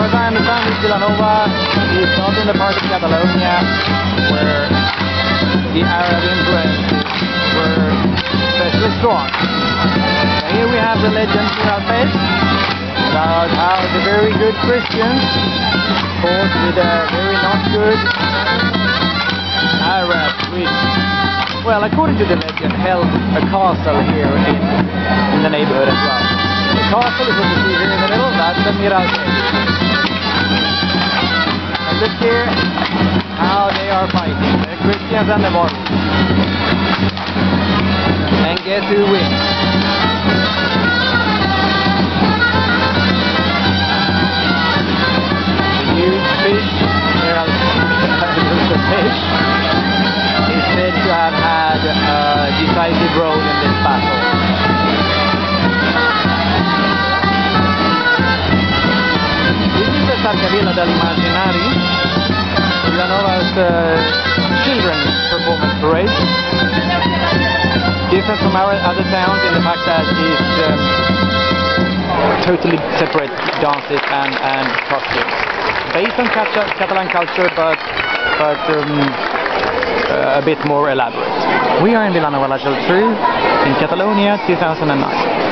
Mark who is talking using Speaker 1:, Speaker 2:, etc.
Speaker 1: far as I understand, Vilanova is not in the part of Catalonia where the Arab influences were especially strong. And here we have the legend Miralpeix, about how the very good Christians fought with a very not good Arab, which, well, according to the legend, held a castle here in the neighborhood as well. The castle is what you see here in the middle, that's the Miralpeix. And look here how they are fighting, the Christians and the Muslims. And guess who wins? The huge fish, Miralpeix, is said to have had a decisive role in this battle. This is the Cercavila l'imaginari, Vilanova's children's performance parade. Different from our other towns in the fact that it's totally separate dances and costumes. Based on Catalan culture, but a bit more elaborate. We are in Vilanova, Geltrú, in Catalonia, 2009.